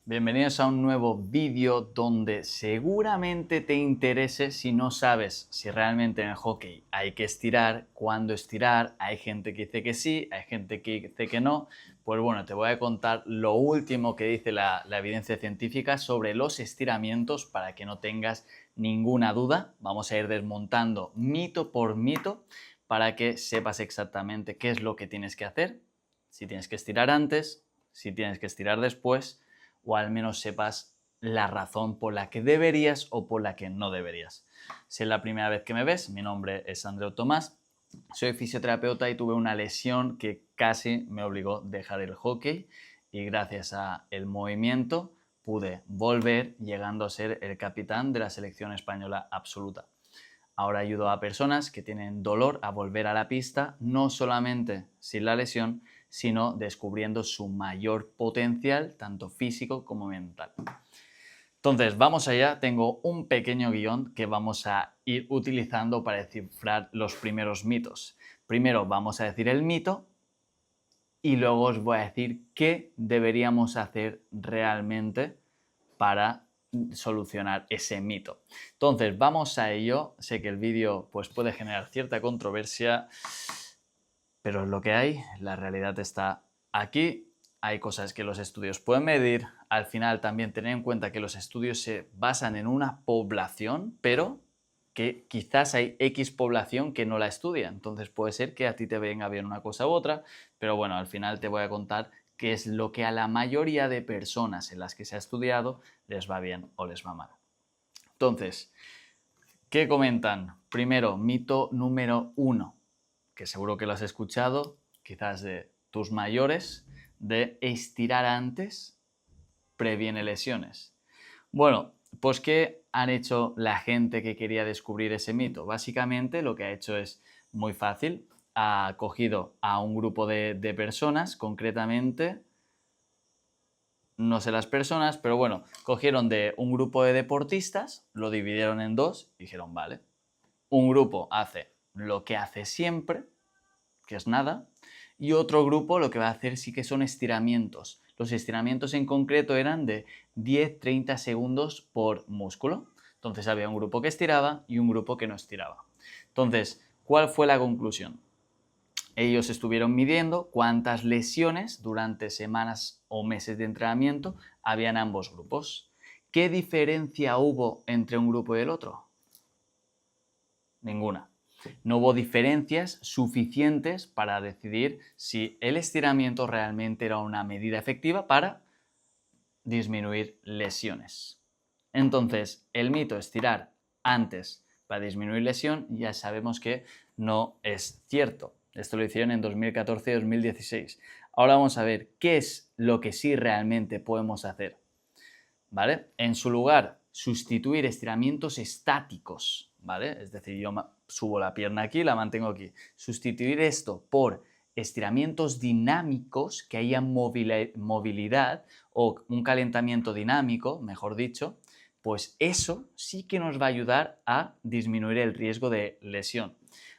Bienvenidos a un nuevo vídeo donde seguramente te interese si no sabes si realmente en el hockey hay que estirar, cuándo estirar, hay gente que dice que sí, hay gente que dice que no. Pues bueno, te voy a contar lo último que dice la evidencia científica sobre los estiramientos para que no tengas ninguna duda. Vamos a ir desmontando mito por mito para que sepas exactamente qué es lo que tienes que hacer, si tienes que estirar antes, si tienes que estirar después, o al menos sepas la razón por la que deberías o por la que no deberías. Si es la primera vez que me ves, mi nombre es Andreu Tomás, soy fisioterapeuta y tuve una lesión que casi me obligó a dejar el hockey y gracias al movimiento pude volver llegando a ser el capitán de la selección española absoluta. Ahora ayudo a personas que tienen dolor a volver a la pista, no solamente sin la lesión, sino descubriendo su mayor potencial, tanto físico como mental. Entonces, vamos allá. Tengo un pequeño guión que vamos a ir utilizando para descifrar los primeros mitos. Primero vamos a decir el mito y luego os voy a decir qué deberíamos hacer realmente para solucionar ese mito. Entonces, vamos a ello. Sé que el vídeo pues, puede generar cierta controversia, pero es lo que hay, la realidad está aquí. Hay cosas que los estudios pueden medir. Al final también tener en cuenta que los estudios se basan en una población, pero que quizás hay X población que no la estudia. Entonces puede ser que a ti te venga bien una cosa u otra, pero bueno, al final te voy a contar qué es lo que a la mayoría de personas en las que se ha estudiado les va bien o les va mal. Entonces, ¿qué comentan? Primero, mito número 1, que seguro que lo has escuchado, quizás de tus mayores, de estirar antes previene lesiones. Bueno, pues ¿qué han hecho la gente que quería descubrir ese mito? Básicamente lo que ha hecho es muy fácil. Ha cogido a un grupo de personas, concretamente, no sé las personas, pero bueno, cogieron de un grupo de deportistas, lo dividieron en dos y dijeron, vale, un grupo hace lo que hace siempre, que es nada, y otro grupo lo que va a hacer sí que son estiramientos. Los estiramientos en concreto eran de 10-30 segundos por músculo. Entonces había un grupo que estiraba y un grupo que no estiraba. Entonces, ¿cuál fue la conclusión? Ellos estuvieron midiendo cuántas lesiones durante semanas o meses de entrenamiento había en ambos grupos. ¿Qué diferencia hubo entre un grupo y el otro? Ninguna. No hubo diferencias suficientes para decidir si el estiramiento realmente era una medida efectiva para disminuir lesiones. Entonces, el mito estirar antes para disminuir lesión ya sabemos que no es cierto. Esto lo hicieron en 2014 y 2016. Ahora vamos a ver qué es lo que sí realmente podemos hacer. ¿Vale? En su lugar, sustituir estiramientos estáticos, ¿vale? Es decir, yo subo la pierna aquí, la mantengo aquí. Sustituir esto por estiramientos dinámicos que haya movilidad o un calentamiento dinámico, mejor dicho, pues eso sí que nos va a ayudar a disminuir el riesgo de lesión.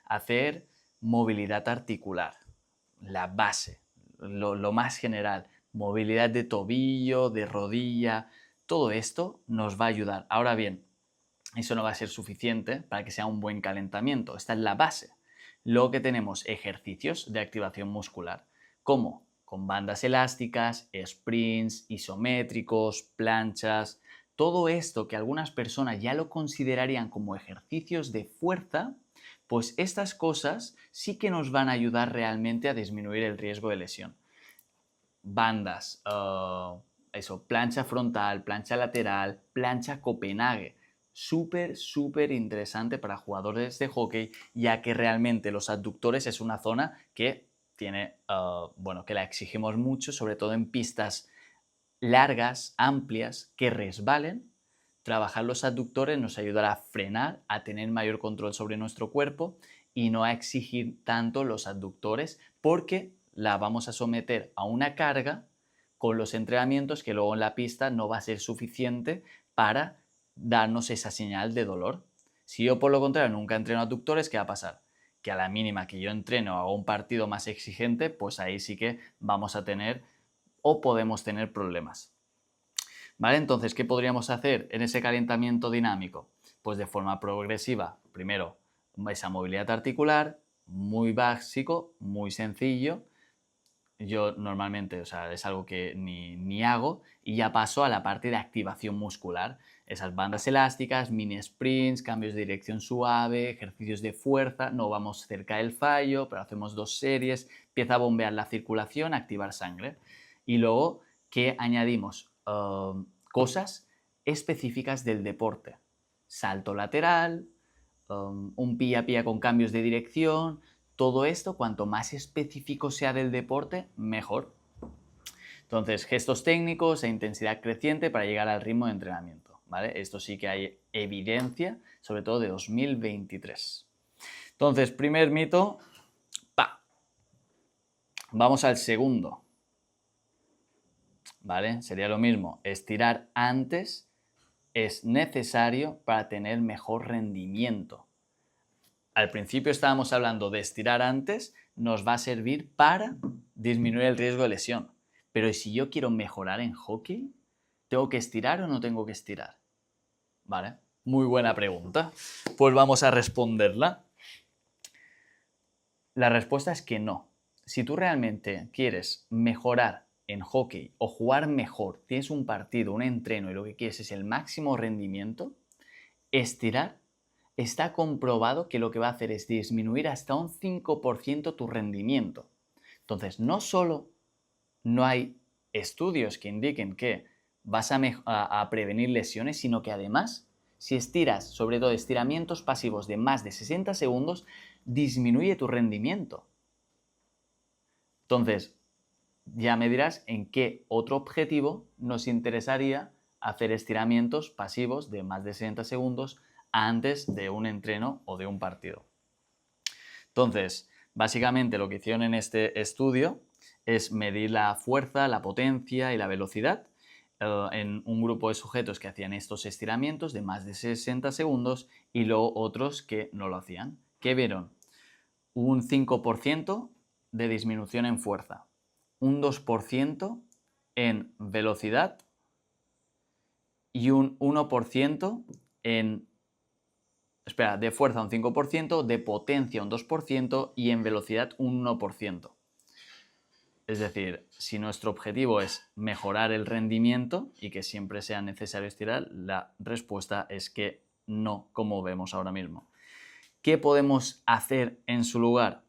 Hacer movilidad articular, la base, lo más general, movilidad de tobillo, de rodilla, todo esto nos va a ayudar. Ahora bien, eso no va a ser suficiente para que sea un buen calentamiento. Esta es la base. Luego que tenemos ejercicios de activación muscular. ¿Cómo? Con bandas elásticas, sprints, isométricos, planchas. Todo esto que algunas personas ya lo considerarían como ejercicios de fuerza, pues estas cosas sí que nos van a ayudar realmente a disminuir el riesgo de lesión. Bandas, plancha frontal, plancha lateral, plancha Copenhague. Súper, súper interesante para jugadores de hockey, ya que realmente los abductores es una zona que tiene, que la exigimos mucho, sobre todo en pistas largas, amplias, que resbalen. Trabajar los abductores nos ayudará a frenar, a tener mayor control sobre nuestro cuerpo y no a exigir tanto los abductores porque la vamos a someter a una carga con los entrenamientos que luego en la pista no va a ser suficiente para darnos esa señal de dolor. Si yo por lo contrario nunca entreno abductores, ¿qué va a pasar? Que a la mínima que yo entreno o hago un partido más exigente, pues ahí sí que vamos a tener o podemos tener problemas. ¿Vale? Entonces, ¿qué podríamos hacer en ese calentamiento dinámico? Pues de forma progresiva, primero, esa movilidad articular, muy básico, muy sencillo. Yo normalmente, o sea, es algo que ni hago y ya paso a la parte de activación muscular. Esas bandas elásticas, mini sprints, cambios de dirección suave, ejercicios de fuerza, no vamos cerca del fallo, pero hacemos 2 series, empieza a bombear la circulación, activar sangre. Y luego, ¿qué añadimos? Cosas específicas del deporte. Salto lateral, un pie a pie con cambios de dirección. Todo esto, cuanto más específico sea del deporte, mejor. Entonces, gestos técnicos e intensidad creciente para llegar al ritmo de entrenamiento, ¿vale? Esto sí que hay evidencia, sobre todo de 2023. Entonces, primer mito, ¡pa! Vamos al segundo, ¿vale? Sería lo mismo, estirar antes es necesario para tener mejor rendimiento. Al principio estábamos hablando de estirar antes, nos va a servir para disminuir el riesgo de lesión. Pero ¿y si yo quiero mejorar en hockey? ¿Tengo que estirar o no tengo que estirar? ¿Vale? Muy buena pregunta. Pues vamos a responderla. La respuesta es que no. Si tú realmente quieres mejorar en hockey o jugar mejor, tienes un partido, un entreno y lo que quieres es el máximo rendimiento, estirar está comprobado que lo que va a hacer es disminuir hasta un 5% tu rendimiento. Entonces, no solo no hay estudios que indiquen que vas a prevenir lesiones, sino que además, si estiras, sobre todo estiramientos pasivos de más de 60 segundos, disminuye tu rendimiento. Entonces, ya me dirás en qué otro objetivo nos interesaría hacer estiramientos pasivos de más de 60 segundos antes de un entreno o de un partido. Entonces, básicamente lo que hicieron en este estudio es medir la fuerza, la potencia y la velocidad en un grupo de sujetos que hacían estos estiramientos de más de 60 segundos y luego otros que no lo hacían. ¿Qué vieron? Un 5% de disminución en fuerza, un 2% en velocidad y un 1% de fuerza un 5%, de potencia un 2% y en velocidad un 1%. Es decir, si nuestro objetivo es mejorar el rendimiento y que siempre sea necesario estirar, la respuesta es que no, como vemos ahora mismo. ¿Qué podemos hacer en su lugar?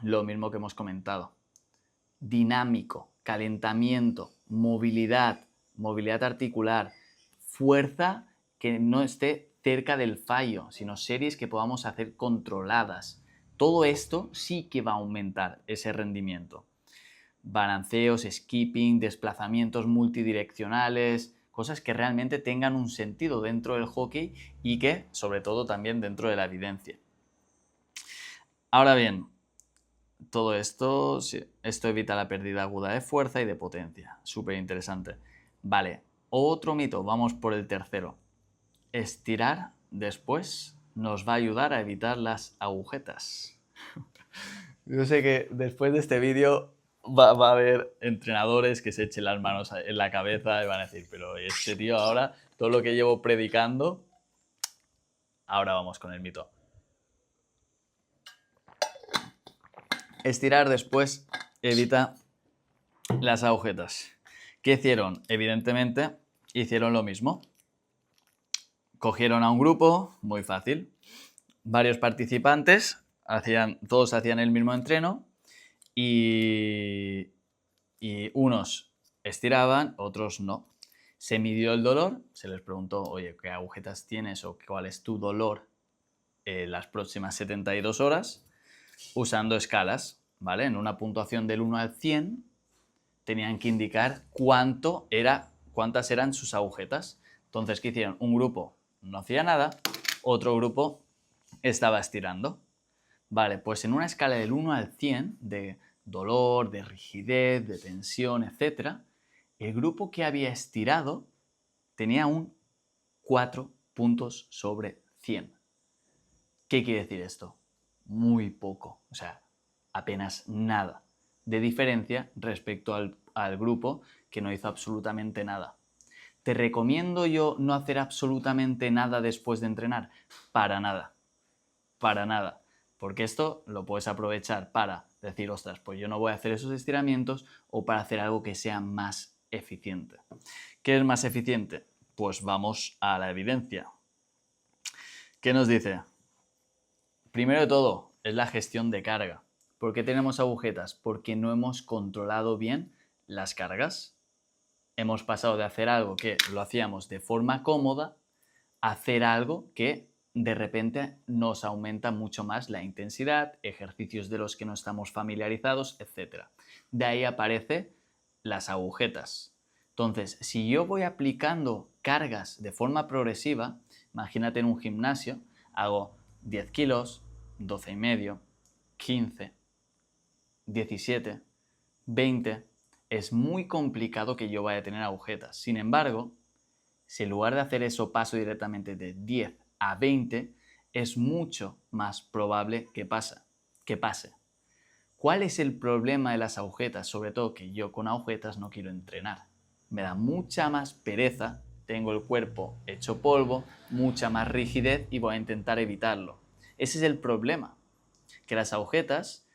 Lo mismo que hemos comentado. Dinámico, calentamiento, movilidad, movilidad articular, fuerza que no esté cerca del fallo, sino series que podamos hacer controladas. Todo esto sí que va a aumentar ese rendimiento. Balanceos, skipping, desplazamientos multidireccionales, cosas que realmente tengan un sentido dentro del hockey y que, sobre todo, también dentro de la evidencia. Ahora bien, todo esto, esto evita la pérdida aguda de fuerza y de potencia. Súper interesante. Vale, otro mito, vamos por el tercero. Estirar después nos va a ayudar a evitar las agujetas. Yo sé que después de este vídeo va a haber entrenadores que se echen las manos en la cabeza y van a decir, pero este tío ahora, todo lo que llevo predicando, ahora vamos con el mito. Estirar después evita las agujetas. ¿Qué hicieron? Evidentemente, hicieron lo mismo. Cogieron a un grupo, muy fácil, varios participantes, todos hacían el mismo entreno y unos estiraban, otros no. Se midió el dolor, se les preguntó, oye, ¿qué agujetas tienes o cuál es tu dolor las próximas 72 horas? Usando escalas, ¿vale? En una puntuación del 1 al 100 tenían que indicar cuántas eran sus agujetas. Entonces, ¿qué hicieron? Un grupo no hacía nada, otro grupo estaba estirando. Vale, pues en una escala del 1 al 100 de dolor, de rigidez, de tensión, etc., el grupo que había estirado tenía un 4 puntos sobre 100. ¿Qué quiere decir esto? Muy poco, o sea, apenas nada de diferencia respecto al grupo que no hizo absolutamente nada. ¿Te recomiendo yo no hacer absolutamente nada después de entrenar? Para nada, para nada. Porque esto lo puedes aprovechar para decir, ostras, pues yo no voy a hacer esos estiramientos o para hacer algo que sea más eficiente. ¿Qué es más eficiente? Pues vamos a la evidencia. ¿Qué nos dice? Primero de todo, es la gestión de carga. ¿Por qué tenemos agujetas? Porque no hemos controlado bien las cargas. Hemos pasado de hacer algo que lo hacíamos de forma cómoda a hacer algo que de repente nos aumenta mucho más la intensidad, ejercicios de los que no estamos familiarizados, etc. De ahí aparecen las agujetas. Entonces, si yo voy aplicando cargas de forma progresiva, imagínate en un gimnasio, hago 10 kilos, 12 y medio, 15, 17, 20, es muy complicado que yo vaya a tener agujetas. Sin embargo, si en lugar de hacer eso paso directamente de 10 a 20, es mucho más probable que pase. ¿Cuál es el problema de las agujetas? Sobre todo que yo con agujetas no quiero entrenar. Me da mucha más pereza, tengo el cuerpo hecho polvo, mucha más rigidez y voy a intentar evitarlo. Ese es el problema, que las agujetas,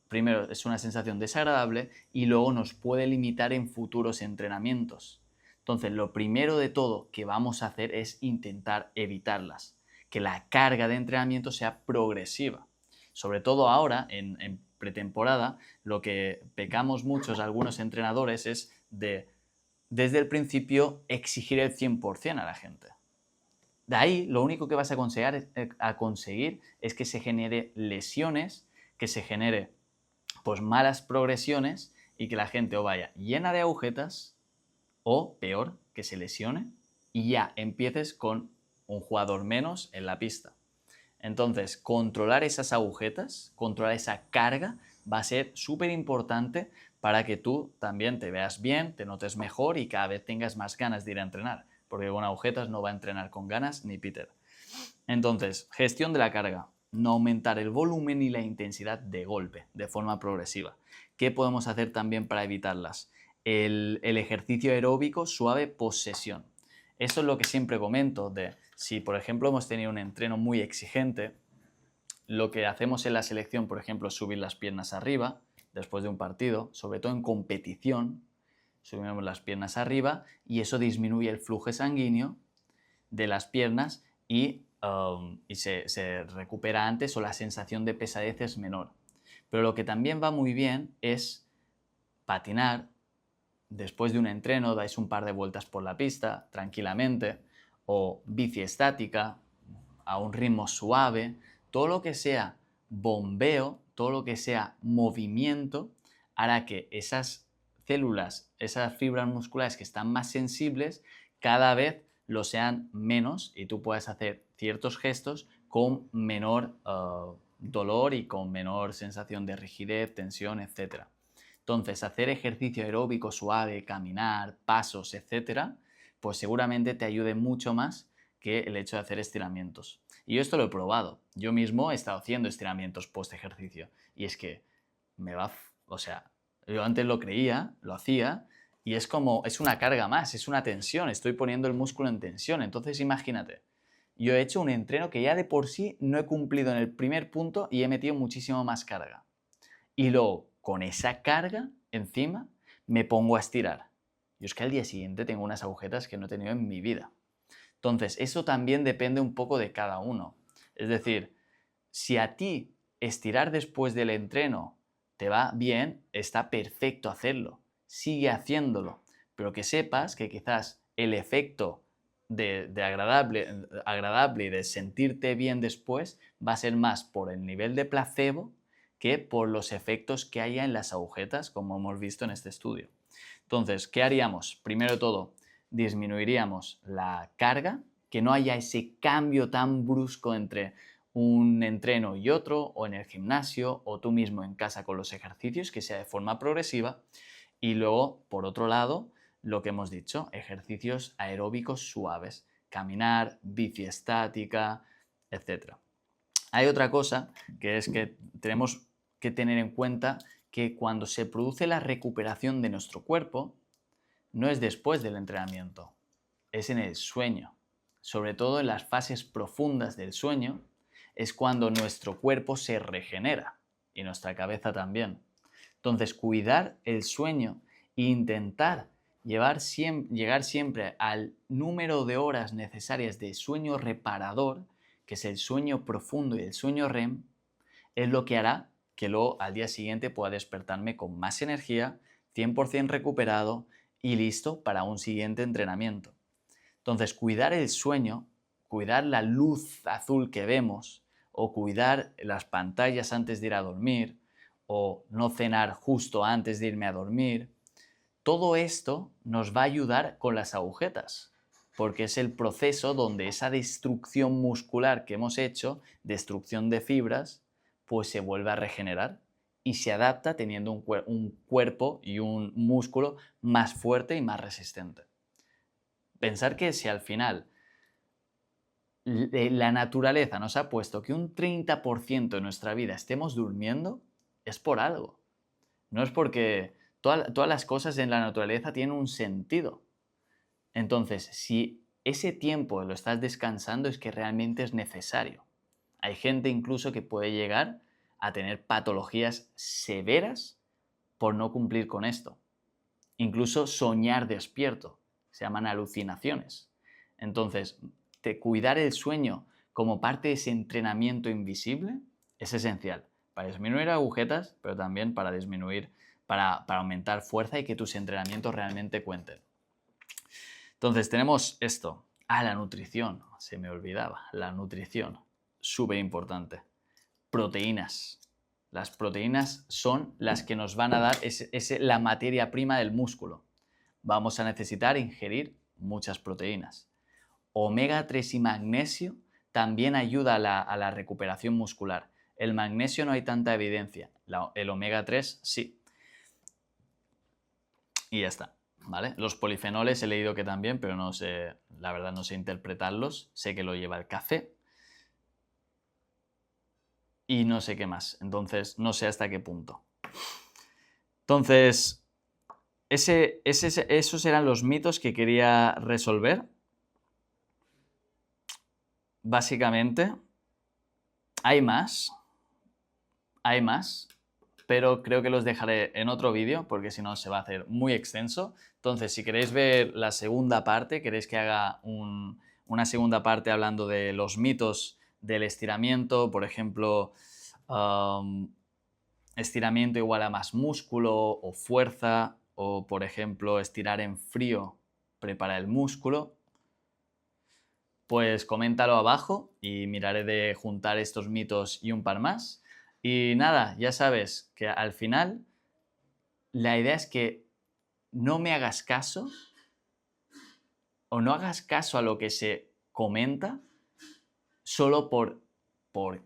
primero, es una sensación desagradable y luego nos puede limitar en futuros entrenamientos. Entonces, lo primero de todo que vamos a hacer es intentar evitarlas, que la carga de entrenamiento sea progresiva. Sobre todo ahora, en pretemporada, lo que pecamos muchos algunos entrenadores es de, desde el principio, exigir el 100% a la gente. De ahí, lo único que vas a conseguir es que se genere lesiones, que se genere pues malas progresiones y que la gente o vaya llena de agujetas o, peor, que se lesione y ya empieces con un jugador menos en la pista. Entonces, controlar esas agujetas, controlar esa carga, va a ser súper importante para que tú también te veas bien, te notes mejor y cada vez tengas más ganas de ir a entrenar. Porque con agujetas no va a entrenar con ganas ni Peter. Entonces, gestión de la carga. No aumentar el volumen y la intensidad de golpe de forma progresiva. ¿Qué podemos hacer también para evitarlas? El ejercicio aeróbico suave post-sesión. Eso es lo que siempre comento de si, por ejemplo, hemos tenido un entreno muy exigente, lo que hacemos en la selección, por ejemplo, es subir las piernas arriba después de un partido, sobre todo en competición, subimos las piernas arriba y eso disminuye el flujo sanguíneo de las piernas y se recupera antes o la sensación de pesadez es menor. Pero lo que también va muy bien es patinar. Después de un entreno dais un par de vueltas por la pista tranquilamente o bici estática a un ritmo suave. Todo lo que sea bombeo, todo lo que sea movimiento hará que esas células, esas fibras musculares que están más sensibles, cada vez lo sean menos y tú puedes hacer ciertos gestos con menor dolor y con menor sensación de rigidez, tensión, etc. Entonces, hacer ejercicio aeróbico suave, caminar, pasos, etc., pues seguramente te ayude mucho más que el hecho de hacer estiramientos. Y yo esto lo he probado. Yo mismo he estado haciendo estiramientos post ejercicio. Y es que me va, o sea, yo antes lo creía, lo hacía, y es como, es una carga más, es una tensión, estoy poniendo el músculo en tensión. Entonces imagínate, yo he hecho un entreno que ya de por sí no he cumplido en el primer punto y he metido muchísimo más carga. Y luego, con esa carga encima, me pongo a estirar. Yo es que al día siguiente tengo unas agujetas que no he tenido en mi vida. Entonces, eso también depende un poco de cada uno. Es decir, si a ti estirar después del entreno te va bien, está perfecto hacerlo. Sigue haciéndolo. Pero que sepas que quizás el efecto de agradable y de sentirte bien después va a ser más por el nivel de placebo que por los efectos que haya en las agujetas, como hemos visto en este estudio. Entonces, ¿qué haríamos? Primero de todo, disminuiríamos la carga, que no haya ese cambio tan brusco entre un entreno y otro, o en el gimnasio, o tú mismo en casa con los ejercicios, que sea de forma progresiva. Y luego, por otro lado, lo que hemos dicho, ejercicios aeróbicos suaves, caminar, bici estática, etc. Hay otra cosa que es que tenemos que tener en cuenta que cuando se produce la recuperación de nuestro cuerpo, no es después del entrenamiento, es en el sueño. Sobre todo en las fases profundas del sueño es cuando nuestro cuerpo se regenera y nuestra cabeza también. Entonces, cuidar el sueño e intentar llegar siempre al número de horas necesarias de sueño reparador, que es el sueño profundo y el sueño REM, es lo que hará que luego al día siguiente pueda despertarme con más energía, 100% recuperado y listo para un siguiente entrenamiento. Entonces, cuidar el sueño, cuidar la luz azul que vemos, o cuidar las pantallas antes de ir a dormir, o no cenar justo antes de irme a dormir, todo esto nos va a ayudar con las agujetas, porque es el proceso donde esa destrucción muscular que hemos hecho, destrucción de fibras, pues se vuelve a regenerar y se adapta teniendo un cuerpo y un músculo más fuerte y más resistente. Pensar que si al final la naturaleza nos ha puesto que un 30% de nuestra vida estemos durmiendo, es por algo. No es porque todas las cosas en la naturaleza tienen un sentido. Entonces, si ese tiempo lo estás descansando es que realmente es necesario. Hay gente incluso que puede llegar a tener patologías severas por no cumplir con esto. Incluso soñar despierto. Se llaman alucinaciones. Entonces, cuidar el sueño como parte de ese entrenamiento invisible es esencial para disminuir agujetas, pero también para para aumentar fuerza y que tus entrenamientos realmente cuenten. Entonces tenemos esto. La nutrición. Se me olvidaba. La nutrición. Súper importante. Proteínas. Las proteínas son las que nos van a dar la materia prima del músculo. Vamos a necesitar ingerir muchas proteínas. Omega 3 y magnesio también ayuda a la recuperación muscular. El magnesio no hay tanta evidencia, el omega 3 sí. Y ya está, ¿vale? Los polifenoles he leído que también, pero no sé, la verdad no sé interpretarlos. Sé que lo lleva el café y no sé qué más. Entonces, no sé hasta qué punto. Entonces, esos eran los mitos que quería resolver. Básicamente, hay más, pero creo que los dejaré en otro vídeo porque si no se va a hacer muy extenso. Entonces, si queréis ver la segunda parte, queréis que haga una segunda parte hablando de los mitos del estiramiento, por ejemplo, estiramiento igual a más músculo o fuerza, o por ejemplo, estirar en frío prepara el músculo, pues coméntalo abajo y miraré de juntar estos mitos y un par más. Y nada, ya sabes que al final la idea es que no me hagas caso o no hagas caso a lo que se comenta solo por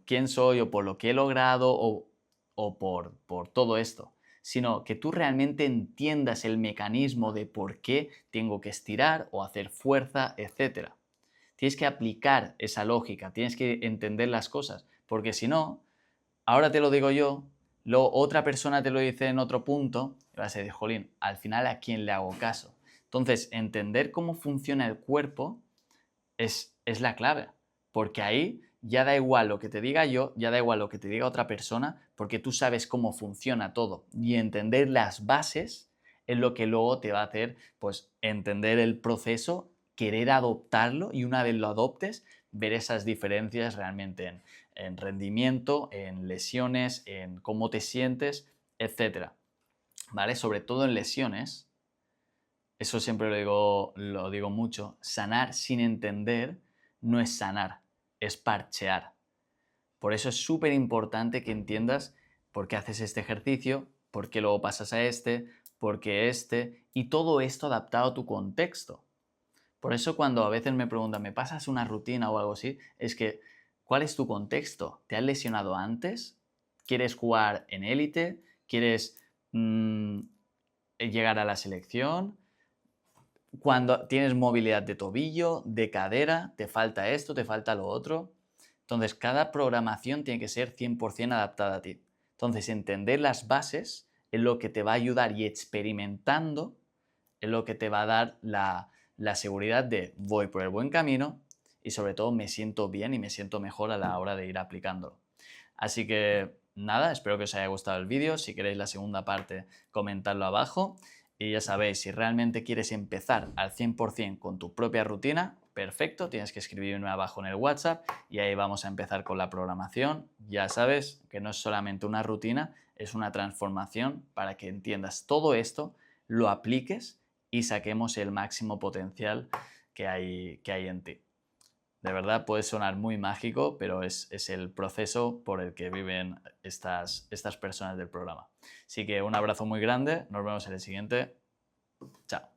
quién soy o por lo que he logrado o por todo esto, sino que tú realmente entiendas el mecanismo de por qué tengo que estirar o hacer fuerza, etc. Tienes que aplicar esa lógica, tienes que entender las cosas, porque si no, ahora te lo digo yo, luego otra persona te lo dice en otro punto, y vas a decir, jolín, al final ¿a quién le hago caso? Entonces, entender cómo funciona el cuerpo es la clave, porque ahí ya da igual lo que te diga yo, ya da igual lo que te diga otra persona, porque tú sabes cómo funciona todo y entender las bases es lo que luego te va a hacer pues entender el proceso, querer adoptarlo y una vez lo adoptes, ver esas diferencias realmente en rendimiento, en lesiones, en cómo te sientes, etcétera. ¿Vale? Sobre todo en lesiones, eso siempre lo digo mucho, sanar sin entender no es sanar, es parchear. Por eso es súper importante que entiendas por qué haces este ejercicio, por qué luego pasas a por qué y todo esto adaptado a tu contexto. Por eso cuando a veces me preguntan, ¿me pasas una rutina o algo así? Es que, ¿cuál es tu contexto? ¿Te has lesionado antes? ¿Quieres jugar en élite? ¿Quieres llegar a la selección? Cuando tienes movilidad de tobillo, de cadera, te falta esto, te falta lo otro. Entonces, cada programación tiene que ser 100% adaptada a ti. Entonces, entender las bases es lo que te va a ayudar y experimentando es lo que te va a dar la seguridad de voy por el buen camino y sobre todo me siento bien y me siento mejor a la hora de ir aplicándolo. Así que nada, espero que os haya gustado el vídeo. Si queréis la segunda parte, comentadlo abajo. Y ya sabéis, si realmente quieres empezar al 100% con tu propia rutina, perfecto, tienes que escribirme abajo en el WhatsApp y ahí vamos a empezar con la programación. Ya sabes que no es solamente una rutina, es una transformación para que entiendas todo esto, lo apliques y saquemos el máximo potencial que hay en ti. De verdad puede sonar muy mágico, pero es el proceso por el que viven estas personas del programa. Así que un abrazo muy grande, nos vemos en el siguiente. Chao.